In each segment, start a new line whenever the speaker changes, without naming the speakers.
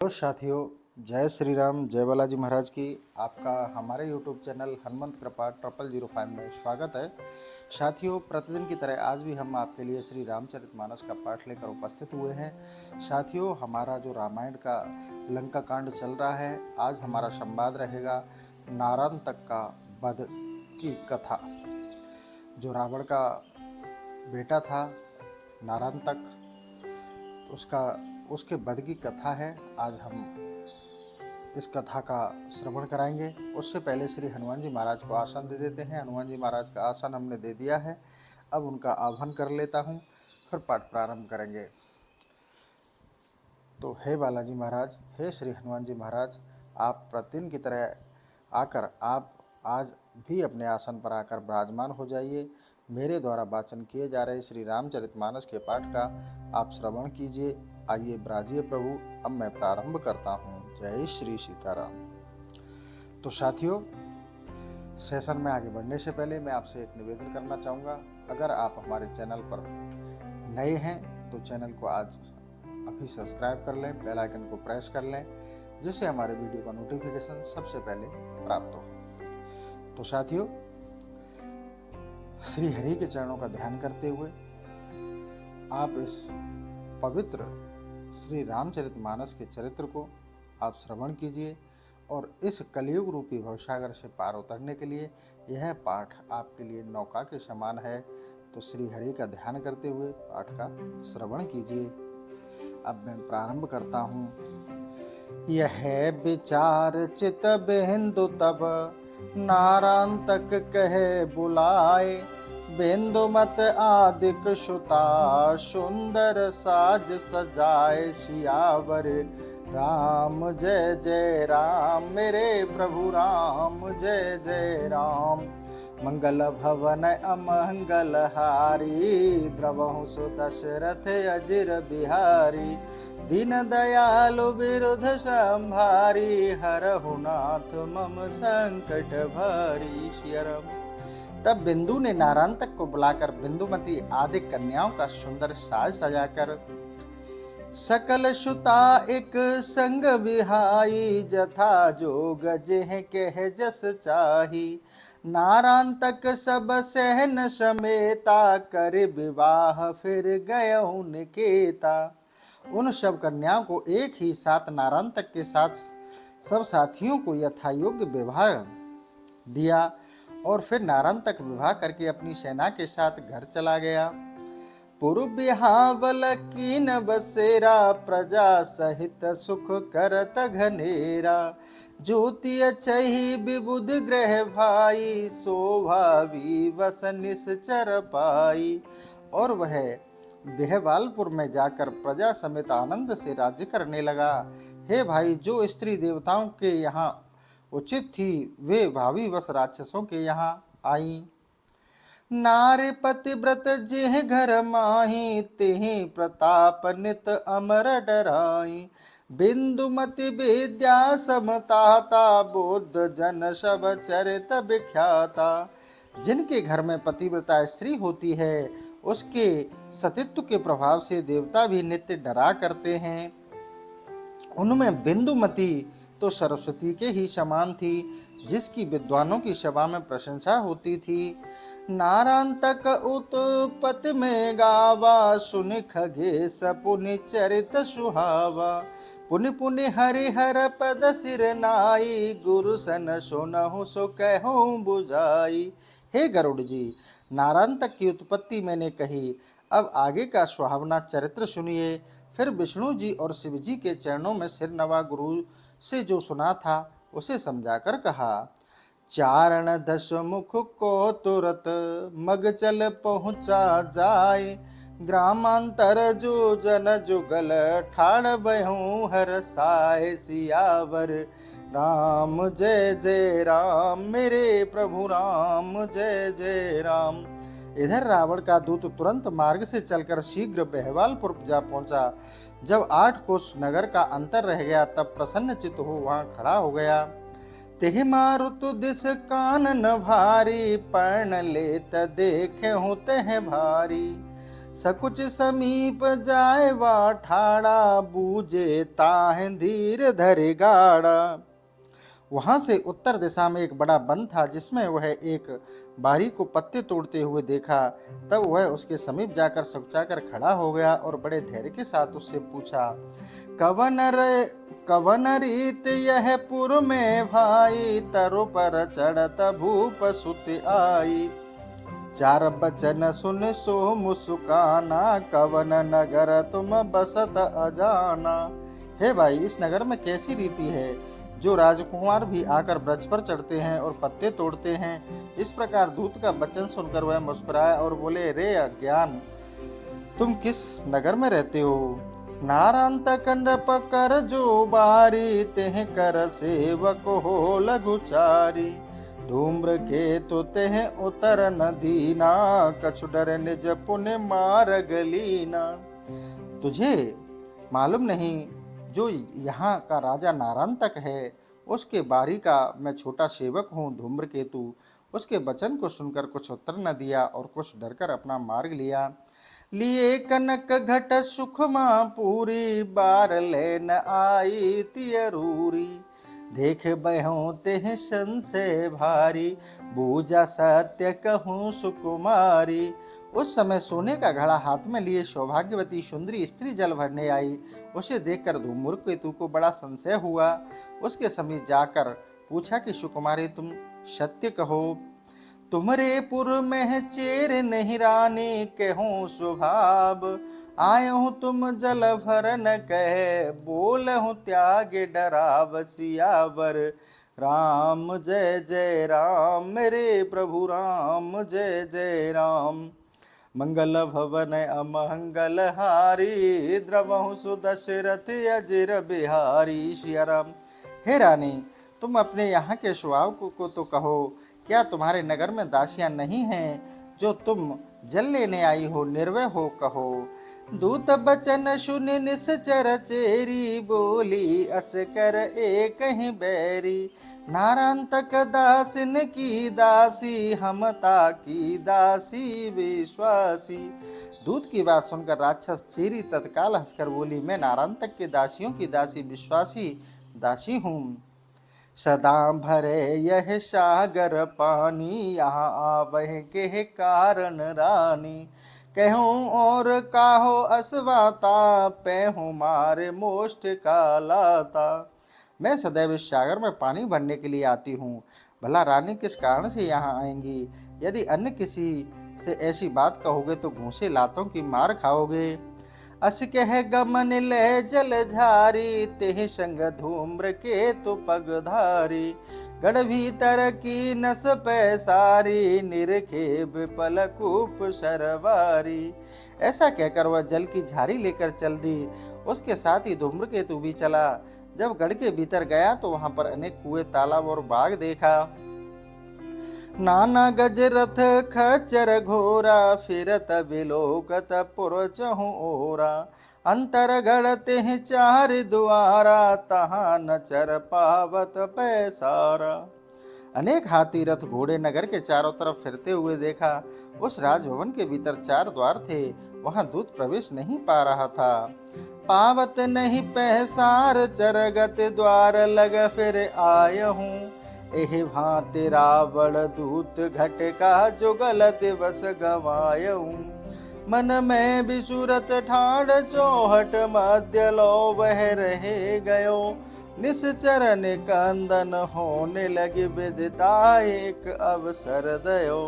तो साथियों, जय श्री राम, जय बालाजी महाराज की। आपका हमारे YouTube चैनल हनुमंत कृपा 0005 में स्वागत है। साथियों, प्रतिदिन की तरह आज भी हम आपके लिए श्री रामचरितमानस का पाठ लेकर उपस्थित हुए हैं। साथियों, हमारा जो रामायण का लंका कांड चल रहा है, आज हमारा संवाद रहेगा नारांतक का वध की कथा। जो रावण का बेटा था नारांतक, उसके वध की कथा है। आज हम इस कथा का श्रवण कराएंगे। उससे पहले श्री हनुमान जी महाराज को आसन दे देते हैं। हनुमान जी महाराज का आसन हमने दे दिया है, अब उनका आह्वान कर लेता हूँ, फिर पाठ प्रारंभ करेंगे। तो हे बालाजी महाराज, हे श्री हनुमान जी महाराज, आप प्रतिदिन की तरह आकर आप आज भी अपने आसन पर आकर विराजमान हो जाइए। मेरे द्वारा वाचन किए जा रहे श्री रामचरितमानस के पाठ का आप श्रवण कीजिए। आइए विराजिए प्रभु। अब मैं प्रारंभ करता हूँ। जय श्री सीताराम। तो साथियों, सेशन में आगे बढ़ने से पहले मैं आपसे एक निवेदन करना चाहूँगा। अगर आप हमारे चैनल पर नए हैं तो चैनल को आज अभी सब्सक्राइब कर लें, बेल आइकन को प्रेस कर लें, जिससे हमारे वीडियो का नोटिफिकेशन सबसे पहले प्राप्त हो। तो साथियों, श्री हरि के चरणों का ध्यान करते हुए आप इस पवित्र श्री रामचरितमानस के चरित्र को आप श्रवण कीजिए और इस कलयुग रूपी भवसागर से पार उतरने के लिए यह पाठ आपके लिए नौका के समान है। तो श्री हरि का ध्यान करते हुए पाठ का श्रवण कीजिए। अब मैं प्रारंभ करता हूँ। यह विचार चित बिंदु तब नारांतक कहे बुलाए, बिंदु मत आदिक सुता सुंदर साज सजाए। सियावर राम जय जय राम, मेरे प्रभु राम जय जय राम। मंगल भवन अमंगल हारी, द्रवहु सुदशरथ अजिर बिहारी। दीन दयालु विरुद्ध संभारी, हरहु नाथ मम संकट भारी। सियरम। तब बिंदु ने नारांतक को बुलाकर बिंदुमती आदि कन्याओं का सुंदर साज सजाकर सकल सुता एक संग विहाई, जथा जोग जेह कह जस चाही। नारांतक सब सहन समेता, कर विवाह फिर गयहु निकेता। उन सब कन्याओं को एक ही साथ नारांतक के साथ सब साथियों को यथायोग्य विवाह दिया और फिर नारांतक विवाह करके अपनी सेना के साथ घर चला गया। पूर्व बिहावल कीन बसेरा, प्रजा सहित सुख करत घनेरा। ज्योति अचहि विबुध ग्रह भाई, शोभा विवस निश्चर पाई। और वह बेहवालपुर में जाकर प्रजा समेत आनंद से राज्य करने लगा। हे भाई, जो स्त्री देवताओं के यहाँ उचित थी वे भावी वश राक्षसों के यहाँ आई। नारी पतिव्रत जेह घर माही, तेहि प्रताप नित अमर डराई। बिंदुमति विद्या समताता, बुद्ध जन सब चरित विख्याता। जिनके घर में पतिव्रता स्त्री होती है उसके सतीत्व के प्रभाव से देवता भी नित्य डरा करते हैं। उनमें बिंदुमती तो सरस्वती के ही समान थी, जिसकी विद्वानों की सभा में प्रशंसा होती थी। नारांतक उत्पत्ति में गावा, सुन खगेश पुनि चरित सुहावा। पुनि पुनि हरिहर पद सिर नाई, गुरु सन सुनहु सो कहूँ बुझाई। हे गरुड़ जी, नारांतक की उत्पत्ति मैंने कही, अब आगे का सुहावना चरित्र सुनिए। फिर विष्णु जी और शिव जी के चरणों में सिर नवा गुरु से जो सुना था उसे समझाकर कहा। चारण दश मुख को तुरत, मग चल पहुँचा जाए। ग्रामांतर जो जन जुगल, ठाड़ बहूँ हर साय। सियावर राम जय जय राम, मेरे प्रभु राम जय जय राम। इधर रावण का दूत तुरंत मार्ग से चलकर शीघ्र बेहवालपुर जा पहुंचा। जब 8 कोस नगर का अंतर रह गया तब प्रसन्न चित्त हो वहां खड़ा हो गया। तेहि मारुत दिस कानन भारी, पर्ण लेत देखे हो तेह भारी। सकुच समीप जाए वा ठाड़ा, बूझे ताह धीर धरे गाड़ा। वहां से उत्तर दिशा में एक बड़ा वन था, जिसमें वह एक बारी को पत्ते तोड़ते हुए देखा। तब वह उसके समीप जाकर सुकचाकर खड़ा हो गया और बड़े धैर्य के साथ उससे पूछा, कवन रीत यह पुर में भाई, तरु पर चढ़त भूप सुत आई। चार बचन सुन सो मुस्काना, कवन नगर तुम बसत अजाना। हे भाई, इस नगर में कैसी रीति है जो राजकुमार भी आकर ब्रज पर चढ़ते हैं और पत्ते तोड़ते हैं। इस प्रकार दूत का वचन सुनकर वह मुस्कुराया और बोले, रे अज्ञान, तुम किस नगर में रहते हो? नारांत कंडप कर जो बारी, तेह कर सेवक हो लघुचारी। धूम्र के तो तेह उतर न दीना, कछु डर निज पुण्य मार्ग लीना। तुझे मालूम नहीं, जो यहाँ का राजा नारांतक है, उसके बारी का मैं छोटा सेवक हूँ धूम्रकेतु। उसके वचन को सुनकर कुछ उत्तर न दिया और कुछ डरकर अपना मार्ग लिया। लिए कनक घट सुखमा पूरी, बार लेन आई तियरूरी। देख बहूं तेह संशय भारी, बूझा सत्य कहूँ सुकुमारी। उस समय सोने का घड़ा हाथ में लिए सौभाग्यवती सुंदरी स्त्री जल भरने आई। उसे देखकर धूम्रकेतु को बड़ा संशय हुआ। उसके समीप जाकर पूछा कि सुकुमारी, तुम सत्य कहो, तुम्हारे पुर में चेर नहीं रानी, कहूँ स्वभाव। आयहूँ तुम जल भरन कह, बोलहूँ त्याग डराव सियावर। राम जय जय राम, मेरे प्रभु राम जय जय राम। मंगल भवन अमंगल हारी, द्रवहु सुदशरथ अजिर बिहारी। सिया राम। हे रानी, तुम अपने यहाँ के स्वभाव को तो कहो। क्या तुम्हारे नगर में दासियां नहीं हैं जो तुम जल लेने आई हो? निर्भय हो कहो। दूत बचन सुन निश्चर चेरी, बोली अस कर एक ही बैरी। नारांतक दासिन की दासी, हमता की दासी विश्वासी। दूत की बात सुनकर राक्षस चेरी तत्काल हंसकर बोली, मैं नारांतक के दासियों की दासी विश्वासी दासी हूँ। सदा भरे यह सागर पानी, यहाँ आवह के कारण रानी। कहूँ और काहो असवाता, पैहूँ मारे मोष्ट का लाता। मैं सदैव इस सागर में पानी भरने के लिए आती हूँ। भला रानी किस कारण से यहाँ आएंगी? यदि अन्य किसी से ऐसी बात कहोगे तो घूंसे लातों की मार खाओगे। अस कह गमन ले जल झारी, तेह संग धूम्र के तो पगधारी। गढ़ भीतर की नस पैसारी, निरखे विपल कूप सरवारी। ऐसा कहकर वह जल की झारी लेकर चल दी। उसके साथ ही धूम्रकेतु भी चला। जब गढ़ के भीतर गया तो वहां पर अनेक कुएं, तालाब और बाग देखा। नाना गजरथ खच्चर घोरा, फिरत विलोकत पुर चहु ओरा। अंतर गढ़ते हैं चार द्वारा, तहाँ न चर पावत पैसारा। अनेक हाथी, रथ, घोड़े नगर के चारों तरफ फिरते हुए देखा। उस राजभवन के भीतर 4 द्वार थे, वहां दूत प्रवेश नहीं पा रहा था। पावत नहीं पैसार चरगत, द्वार लग फिर आय हूँ। एहि भांति रावण दूत घट का, जुगल दिवस गवायऊं। मन में बिसुरत ठाड़, चौहट मध्य लो वह रहे गयो। निश्चर निकंदन होने लगी, विदिता एक अवसर दयो।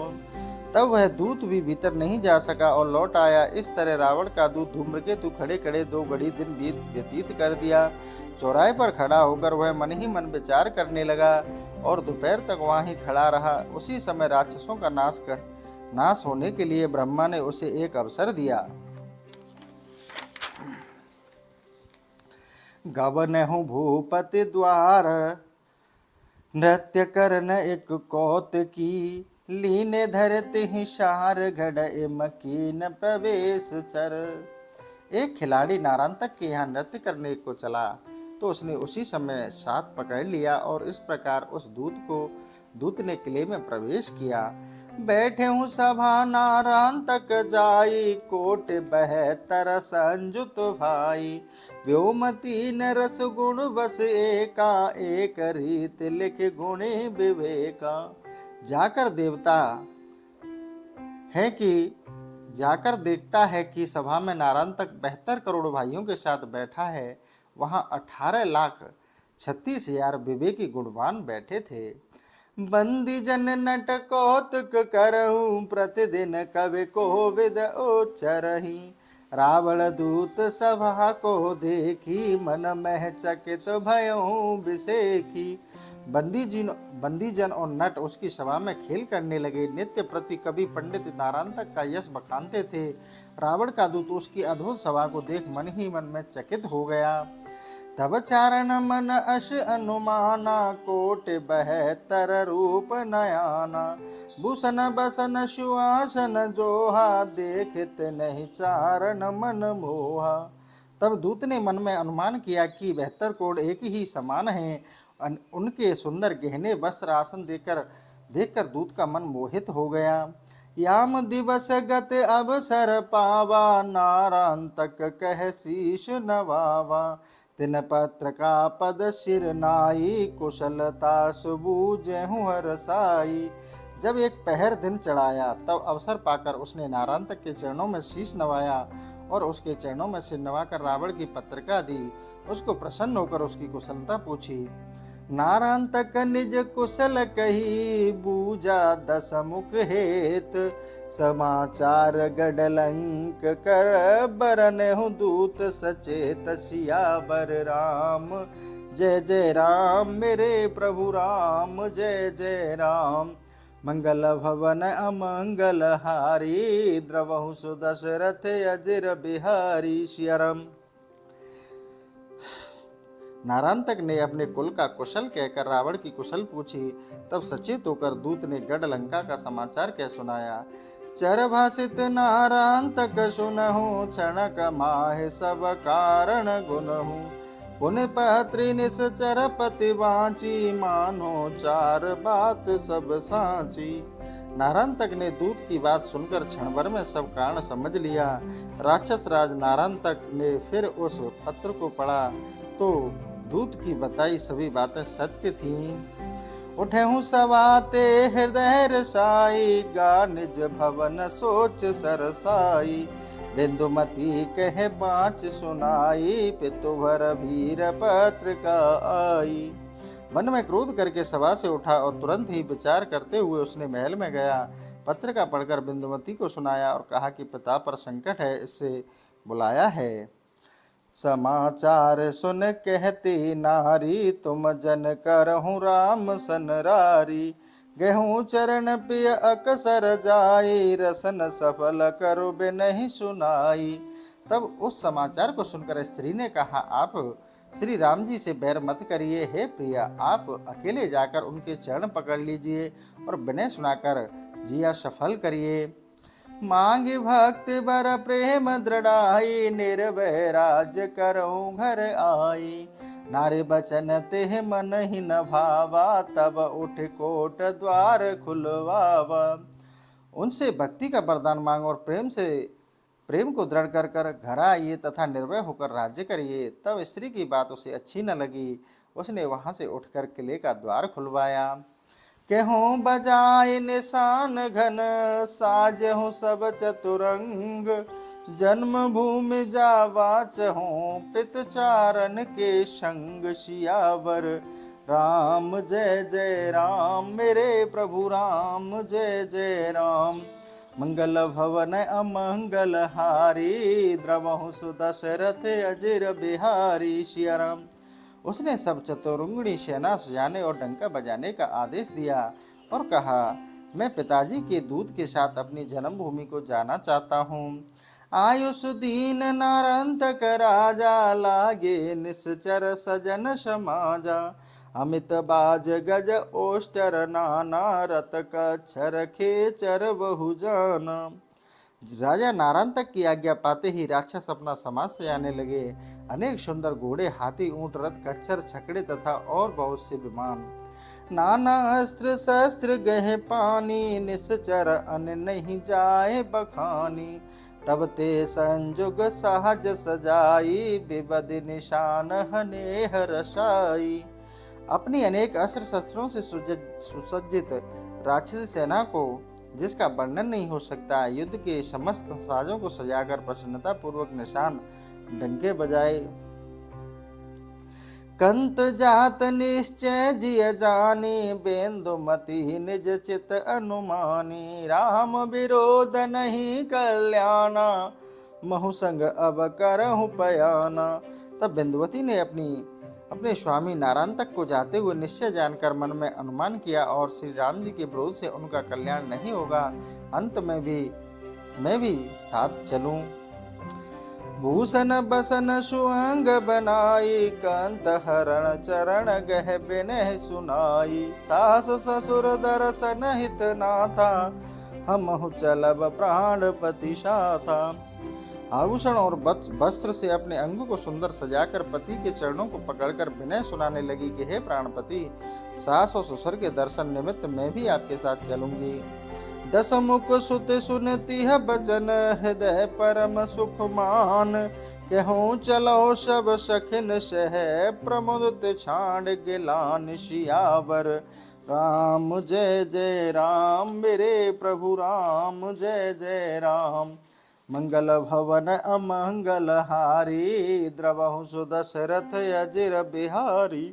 तब वह दूत भी भीतर नहीं जा सका और लौट आया। इस तरह रावण का दूत धूम्रकेतु खड़े खड़े 2 घड़ी दिन व्यतीत कर दिया। चौराहे पर खड़ा होकर वह मन ही मन विचार करने लगा और दोपहर तक वहां ही खड़ा रहा। उसी समय राक्षसों का नाश होने के लिए ब्रह्मा ने उसे एक अवसर दिया। गवनहु भूपति द्वार, नृत्य करन एक कौतकी। लीने धरते ही शार, घड़ मकीन प्रवेश चर। एक खिलाड़ी नारांतक के यहाँ नृत्य करने को चला तो उसने उसी समय साथ पकड़ लिया और इस प्रकार उस दूत ने किले में प्रवेश किया। बैठे हूँ सभा नारायण तक जाई, कोट 72 संजुत भाई। व्योमती न रस गुण बस एका, एक रीत लिख गुणे विवेका। जाकर देवता है कि जाकर देखता है कि सभा में नारायण तक 72 करोड़ भाइयों के साथ बैठा है। वहां 18,36,000 विवेकी गुणवान बैठे थे। बंदी जन नट कौतुक करहूं, प्रतिदिन कवि कोविद उच्चरहि। रावण दूत सभा को देखी, मन मह चकित भयऊं बिसेखी। बंदी जन और नट उसकी सभा में खेल करने लगे। नित्य प्रति कवि पंडित नारायण तक का यश बखानते थे। रावण का दूत उसकी अद्भुत सभा को देख मन ही मन में चकित हो गया। तब चारण मन अश अनुमाना, कोट 72 रूप नयाना। भूषण बसन सुआसन जोहा, देखत नहीं चारण मन मोहा। तब दूत ने मन में अनुमान किया कि 72 कोण एक ही समान हैं। उनके सुंदर गहने वस्त्र आसन देखकर दूत का मन मोहित हो गया। याम दिवस गत अवसर पावा, नारायण तक कह शीश नवावा। तिन पत्र का पद सिर नाई, कुशलता सुबूझहु हरसाई। जब एक पहर दिन चढ़ाया तब अवसर पाकर उसने नारायण तक के चरणों में शीश नवाया और उसके चरणों में सिर नवाकर रावण की पत्रिका दी। उसको प्रसन्न होकर उसकी कुशलता पूछी। नारायण तक निज कुशल कही, बूझा 10 मुख हेत। समाचार गढ़लंक कर, बरनहु दूत सचेत। सियावर राम जय जय राम, मेरे प्रभु राम जय जय राम। मंगल भवन अमंगल हारी, द्रवहु सुदशरथ अजिर बिहारी। सियाराम। नारायण तक ने अपने कुल का कुशल कहकर रावण की कुशल पूछी। तब सचेत होकर दूत ने गढ़ लंका का समाचार कह सुनाया। चर भाषित नारायण तक सुनहु, क्षणक माहे सब कारण गुनहु। पुण्य पत्री निश्चर पति वांची, मानो चार बात सब सांची। नारायण तक ने दूत की बात सुनकर क्षण भर में सब कारण समझ लिया। राक्षस राज नारायण तक ने फिर उस पत्र को पढ़ा तो दूत की बताई सभी बातें सत्य थीं। उठहु सवाते हृदय रसाई, गा निज भवन सोच सरसाई। बिंदुमती कह बाँच सुनाई, पितुवर वीर पत्र का आई। मन में क्रोध करके सभा से उठा और तुरंत ही विचार करते हुए उसने महल में गया। पत्र का पढ़कर बिंदुमती को सुनाया और कहा कि पिता पर संकट है, इससे बुलाया है। समाचार सुन कहती नारी, तुम जन करहु राम सनरारी। गेहूँ चरण पिय अकसर जाई, रसन सफल करो बिनहि सुनाई। तब उस समाचार को सुनकर स्त्री ने कहा, आप श्री राम जी से बैर मत करिए। हे प्रिया, आप अकेले जाकर उनके चरण पकड़ लीजिए और विनय सुनाकर जिया सफल करिए। मांग भक्ति बर प्रेम दृढ़ाई, निर्भय राज करऊं घर आई। नारी बचन तेह मन ही न भावा, तब उठ कोट द्वार खुलवावा। उनसे भक्ति का वरदान मांग और प्रेम को दृढ़ कर कर घर आइए तथा निर्भय होकर राज्य करिए। तब स्त्री की बात उसे अच्छी न लगी। उसने वहां से उठकर किले का द्वार खुलवाया। केहूँ बजाय निशान घन, साजहूँ सब चतुरंग। जन्मभूमि जावा चहूँ, पित चारण के संग। सियावर राम जय जय राम, मेरे प्रभु राम जय जय राम। मंगल भवन अमंगल हारी, द्रवहु सुदशरथ अजिर बिहारी। सियाराम। उसने सब चतुरंगणी सेना सजाने और डंका बजाने का आदेश दिया और कहा, मैं पिताजी के दूत के साथ अपनी जन्मभूमि को जाना चाहता हूँ। आयुष दीन नारायण तक राजा, लागे निश्चर सजन समाजा। अमित बाज गज ओष्टर नाना, रत कच्छर खेचर बहु जाना। राजा नारायणतक की आज्ञा पाते ही राक्षस अपना समाज से आने लगे। अनेक सुंदर घोड़े, हाथी, ऊंट, रथ, खच्चर, छकड़े तथा और बहुत से विमान, नाना अस्त्र शस्त्र गहे पानी, निश्चर अन नहीं जाए बखानी। तब ते संजुग सहज सजाई, विबद निशान हने रसाई। अपनी अनेक अस्त्र शस्त्रों से सुसज्जित राक्षसी सेना को, जिसका वर्णन नहीं हो सकता, युद्ध के समस्त साजों को सजाकर प्रसन्नता पूर्वक निशान डंके बजाए। कंत जात निश्चय जिय जानी, बेंदुमती निज चित अनुमानी। राम विरोध नहीं कल्याणा, महु संग अब करहु पयाना। तब बिंदुवती ने अपने स्वामी नारायणतक को जाते हुए निश्चय जानकर मन में अनुमान किया और श्री राम जी के विरोध से उनका कल्याण नहीं होगा, अंत में भी मैं भी साथ चलूं। भूषण बसन सुअंग बनाई, कंत हरण चरण गह बिनह सुनाई। सास ससुर दर्शन हित नाथा, हमहु चलब प्राणपति साथा। आभूषण और वस्त्र से अपने अंग को सुंदर सजाकर पति के चरणों को पकड़कर विनय सुनाने लगी कि हे प्राणपति, सास और ससुर के दर्शन निमित्त मैं भी आपके साथ चलूंगी। दस मुख सुत सुनती है बचन, हृदय परम सुख मान। कहूँ चलो सब सखिन सह, प्रमुदित छाड़ गिलान सियावर। राम जय जय राम, मेरे प्रभु राम जय जय राम। मंगल भवन अमंगल हारी, द्रवहु सुदशरथ अजिर बिहारी।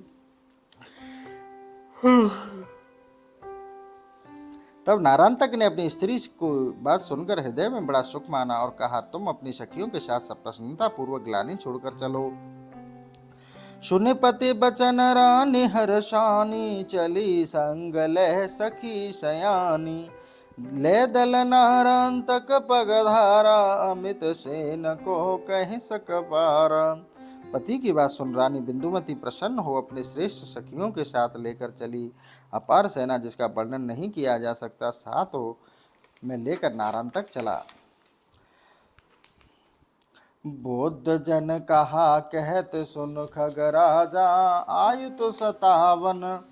तब नारायणतक ने अपनी स्त्री को बात सुनकर हृदय में बड़ा सुख माना और कहा, तुम अपनी सखियों के साथ सब प्रसन्नता पूर्वक ग्लानि छोड़कर चलो। सुने पति बचन रानी हर्षानी, चली संग लह सखी सयानी। ले दल नारायणतक पगधारा, अमित सेन को कह सक पारा। पति की बात सुन रानी बिंदुमती प्रसन्न हो अपने श्रेष्ठ सखियों के साथ लेकर चली। अपार सेना जिसका वर्णन नहीं किया जा सकता साथों में लेकर नारायणतक चला। बौद्ध जन कहा कहत सुन खगराजा, आयु तो 57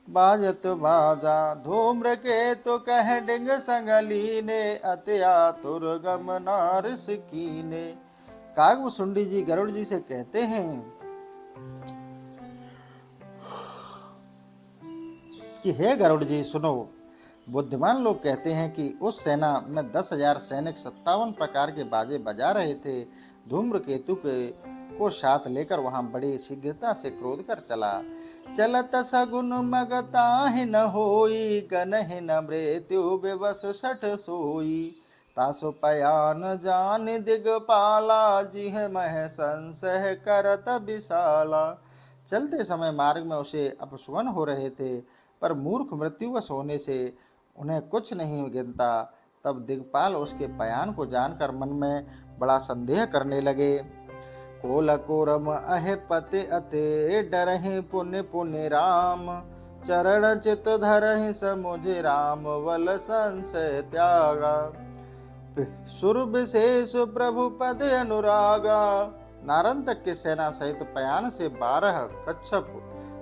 बाजत बाजा। धूम्र के तो कह डिंग संगलीने, अति आतुर गम नारस कीने। कागभूषुंडी जी गरुड़ जी से कहते हैं कि हे गरुड़ जी सुनो, बुद्धिमान लोग कहते हैं कि उस सेना में 10,000 सैनिक 57 प्रकार के बाजे बजा रहे थे। धूम्रकेतु को साथ लेकर वहां बड़ी शीघ्रता से क्रोध कर चला। चलत सगुन मगताहि न होई, गनहि न मृत्यु विवश सठ सोई। तासु पयान जान दिगपाला, जिह मह संशय करत विशाला। चलते समय मार्ग में उसे अपस्वन हो रहे थे, पर मूर्ख मृत्युवश होने से उन्हें कुछ नहीं गिनता। तब दिगपाल उसके पयान को जानकर मन में बड़ा संदेह करने लगे। कोल कोरम अहे पति अते, डरहि पुण्य पुण्य राम। चरण चित धरहि समुझ राम, वल संशय त्यागा। सुर विशेष प्रभु पद अनुरागा। नारायणतक के सेना सहित पयान से 12 कच्छप,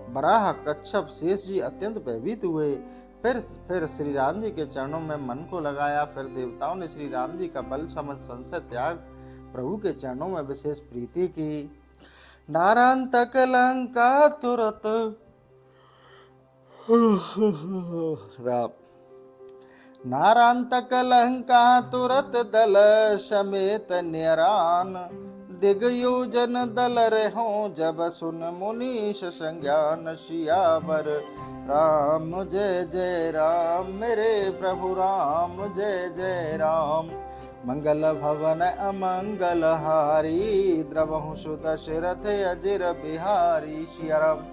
बराह, कच्छप, शेष जी अत्यंत भयभीत हुए। फिर श्री राम जी के चरणों में मन को लगाया। फिर देवताओं ने श्री राम जी का बल समझ संशय त्याग प्रभु के चरणों में विशेष प्रीति की। नारायणतक लंका तुरत राम नारायणतक लंका तुरत दल समेत निरान। दिग्योजन दल रहो जब सुन मुनीश संज्ञान। सियावर राम जय जय राम, मेरे प्रभु राम जय जय राम। मंगल भवन अमंगल हारी, द्रवहु सुदशरथ अजिर बिहारी। सिया राम।